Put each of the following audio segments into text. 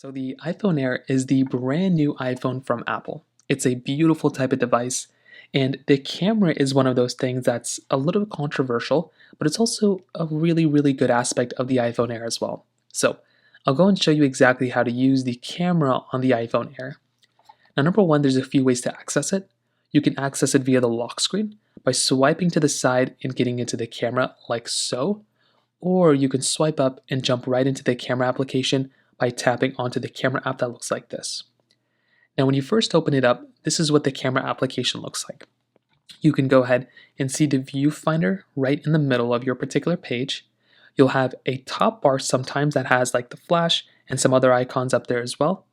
So the iPhone Air is the brand new iPhone from Apple. It's a beautiful type of device, and the camera is one of those things that's a little bit controversial, but it's also a really, really good aspect of the iPhone Air as well. So I'll go and show you exactly how to use the camera on the iPhone Air. Now, number one, there's a few ways to access it. You can access it via the lock screen by swiping to the side and getting into the camera like so, or you can swipe up and jump right into the camera application by tapping onto the camera app that looks like this. Now, when you first open it up, this is what the camera application looks like. You can go ahead and see the viewfinder right in the middle of your particular page. You'll have a top bar sometimes that has like the flash and some other icons up there as well.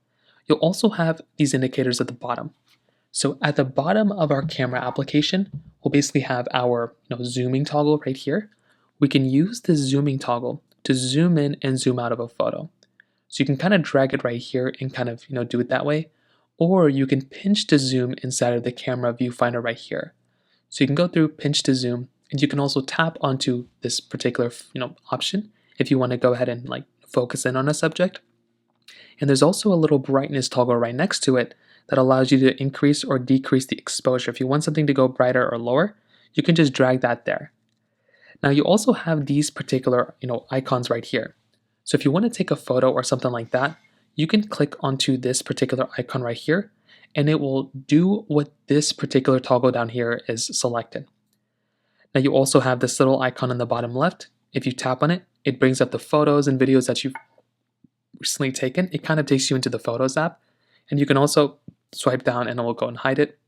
You'll also have these indicators at the bottom. So at the bottom of our camera application, we'll basically have our zooming toggle right here. We can use the zooming toggle to zoom in and zoom out of a photo. So you can kind of drag it right here and kind of do it that way, or you can pinch to zoom inside of the camera viewfinder right here. So you can go through pinch to zoom, and you can also tap onto this particular option if you want to go ahead and like focus in on a subject. And there's also a little brightness toggle right next to it that allows you to increase or decrease the exposure. If you want something to go brighter or lower, you can just drag that there. Now you also have these particular icons right here. So if you want to take a photo or something like that, you can click onto this particular icon right here, and it will do what this particular toggle down here is selected. Now you also have this little icon in the bottom left. If you tap on it, it brings up the photos and videos that you've recently taken. It kind of takes you into the Photos app, and you can also swipe down and it will go and hide it.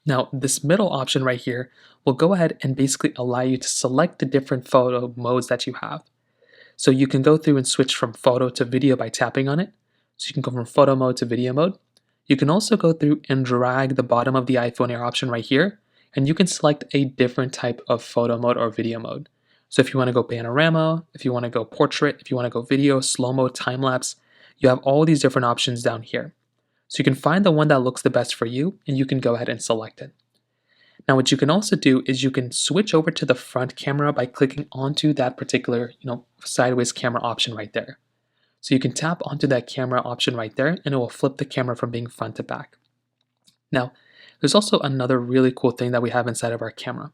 Now this middle option right here will go ahead and basically allow you to select the different photo modes that you have. So you can go through and switch from photo to video by tapping on it. So you can go from photo mode to video mode. You can also go through and drag the bottom of the iPhone Air option right here, and you can select a different type of photo mode or video mode. So if you want to go panorama, if you want to go portrait, if you want to go video, slow-mo, time-lapse, you have all these different options down here. So you can find the one that looks the best for you, and you can go ahead and select it. Now what you can also do is you can switch over to the front camera by clicking onto that particular sideways camera option right there. So you can tap onto that camera option right there, and it will flip the camera from being front to back. Now there's also another really cool thing that we have inside of our camera.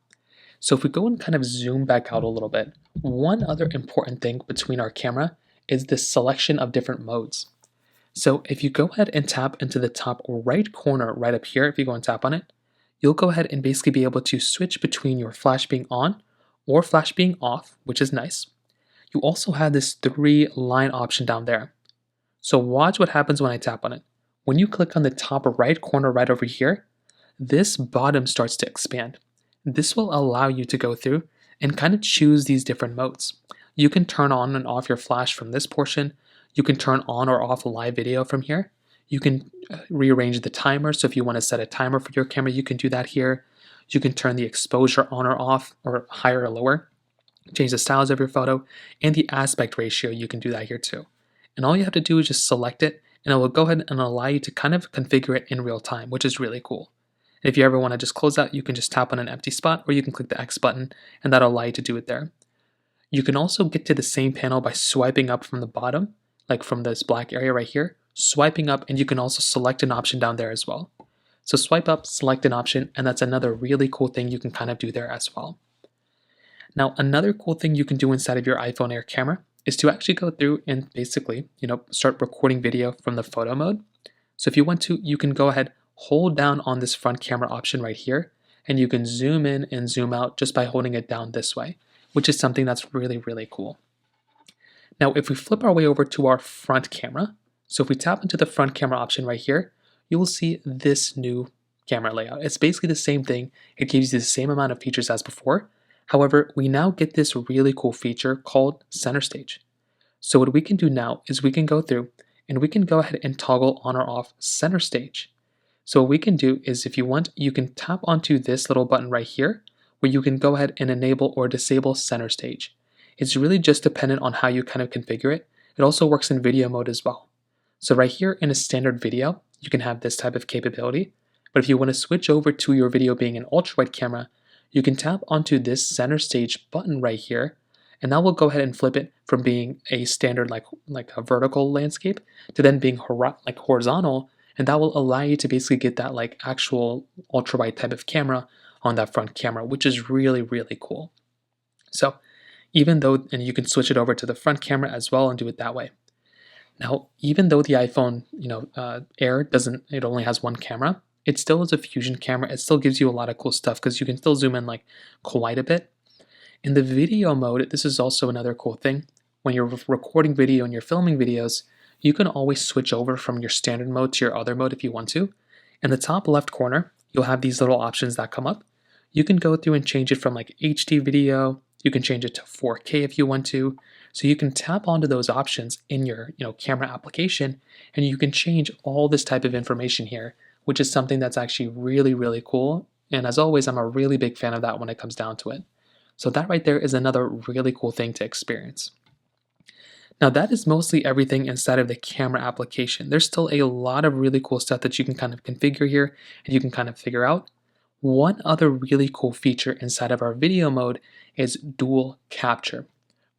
So if we go and kind of zoom back out a little bit, one other important thing between our camera is the selection of different modes. So if you go ahead and tap into the top right corner right up here, if you go and tap on it, you'll go ahead and basically be able to switch between your flash being on or flash being off, which is nice. You also have this 3-line option down there. So watch what happens when I tap on it. When you click on the top right corner right over here, this bottom starts to expand. This will allow you to go through and kind of choose these different modes. You can turn on and off your flash from this portion. You can turn on or off live video from here. You can rearrange the timer. So if you want to set a timer for your camera, you can do that here. You can turn the exposure on or off or higher or lower. Change the styles of your photo and the aspect ratio. You can do that here too. And all you have to do is just select it, and it will go ahead and allow you to kind of configure it in real time, which is really cool. And if you ever want to just close out, you can just tap on an empty spot, or you can click the X button, and that'll allow you to do it there. You can also get to the same panel by swiping up from the bottom, like from this black area right here, swiping up, and you can also select an option down there as well. So swipe up, select an option, and that's another really cool thing you can kind of do there as well. Now, another cool thing you can do inside of your iPhone Air camera is to actually go through and basically, start recording video from the photo mode. So if you want to, you can go ahead, hold down on this front camera option right here, and you can zoom in and zoom out just by holding it down this way, which is something that's really, really cool. Now, if we flip our way over to our front camera, so if we tap into the front camera option right here, you will see this new camera layout. It's basically the same thing. It gives you the same amount of features as before. However, we now get this really cool feature called center stage. So what we can do now is we can go through and we can go ahead and toggle on or off center stage. So what we can do is, if you want, you can tap onto this little button right here, where you can go ahead and enable or disable center stage. It's really just dependent on how you kind of configure it. It also works in video mode as well. So right here in a standard video, you can have this type of capability. But if you want to switch over to your video being an ultra wide camera, you can tap onto this center stage button right here, and that will go ahead and flip it from being a standard like a vertical landscape to then being like horizontal, and that will allow you to basically get that like actual ultra wide type of camera on that front camera, which is really really cool. So even though, and you can switch it over to the front camera as well and do it that way. Now, even though the iPhone, Air doesn't, it only has one camera, it still is a fusion camera. It still gives you a lot of cool stuff because you can still zoom in like quite a bit. In the video mode, this is also another cool thing. When you're recording video and you're filming videos, you can always switch over from your standard mode to your other mode if you want to. In the top left corner, you'll have these little options that come up. You can go through and change it from like HD video. You can change it to 4K if you want to. So you can tap onto those options in your camera application, and you can change all this type of information here, which is something that's actually really, really cool. And as always, I'm a really big fan of that when it comes down to it. So that right there is another really cool thing to experience. Now that is mostly everything inside of the camera application. There's still a lot of really cool stuff that you can kind of configure here and you can kind of figure out. One other really cool feature inside of our video mode is dual capture.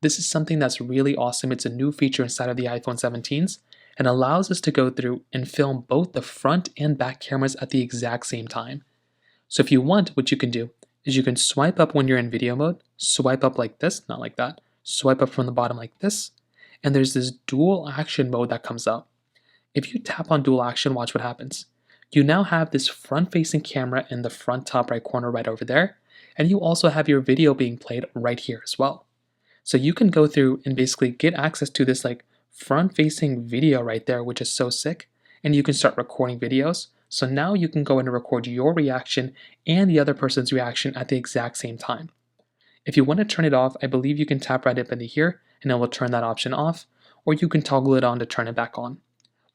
This is something that's really awesome. It's a new feature inside of the iPhone 17s and allows us to go through and film both the front and back cameras at the exact same time. So if you want, what you can do is you can swipe up when you're in video mode, swipe up like this, not like that, swipe up from the bottom like this, and there's this dual action mode that comes up. If you tap on dual action, watch what happens. You now have this front-facing camera in the front top right corner right over there, and you also have your video being played right here as well. So you can go through and basically get access to this like front-facing video right there, which is so sick, and you can start recording videos. So now you can go in and record your reaction and the other person's reaction at the exact same time. If you want to turn it off, I believe you can tap right up into here and it will turn that option off, or you can toggle it on to turn it back on.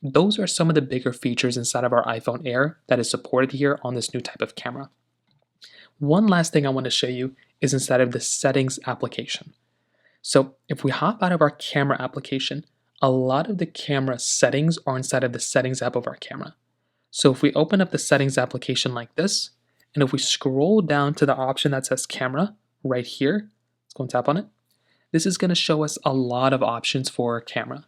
Those are some of the bigger features inside of our iPhone Air that is supported here on this new type of camera. One last thing I want to show you is inside of the settings application. So if we hop out of our camera application, a lot of the camera settings are inside of the settings app of our camera. So if we open up the settings application like this, and if we scroll down to the option that says camera right here, let's go and tap on it. This is going to show us a lot of options for our camera.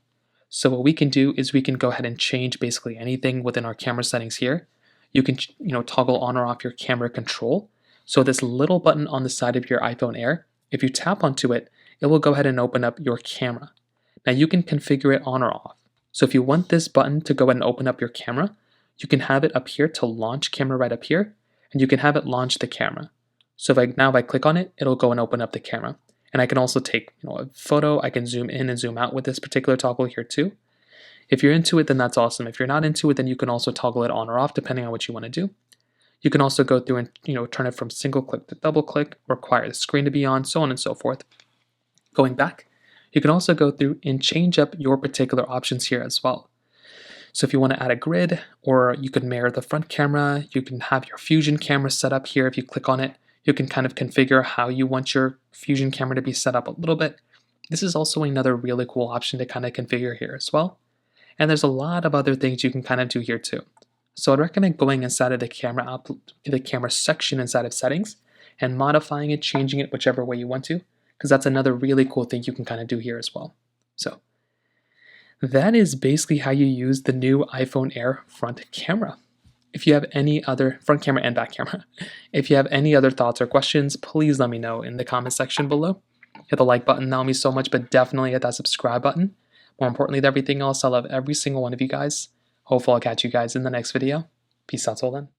So what we can do is we can go ahead and change basically anything within our camera settings here. You can toggle on or off your camera control. So this little button on the side of your iPhone Air, if you tap onto it, it will go ahead and open up your camera. Now you can configure it on or off. So if you want this button to go ahead and open up your camera, you can have it up here to launch camera right up here, and you can have it launch the camera. So if I click on it, it'll go and open up the camera. And I can also take a photo. I can zoom in and zoom out with this particular toggle here too. If you're into it, then that's awesome. If you're not into it, then you can also toggle it on or off depending on what you want to do. You can also go through and turn it from single click to double click, require the screen to be on, so on and so forth. Going back, you can also go through and change up your particular options here as well. So if you want to add a grid, or you can mirror the front camera, you can have your Fusion camera set up here. If you click on it, you can kind of configure how you want your Fusion camera to be set up a little bit. This is also another really cool option to kind of configure here as well. And there's a lot of other things you can kind of do here too. So I'd recommend going inside of the camera section inside of settings and modifying it, changing it whichever way you want to, because that's another really cool thing you can kind of do here as well. So that is basically how you use the new iPhone Air front camera. If you have any other front camera and back camera, if you have any other thoughts or questions, please let me know in the comment section below. Hit the like button, that would mean so much, but definitely hit that subscribe button. More importantly than everything else, I love every single one of you guys. Hopefully I'll catch you guys in the next video. Peace out till then.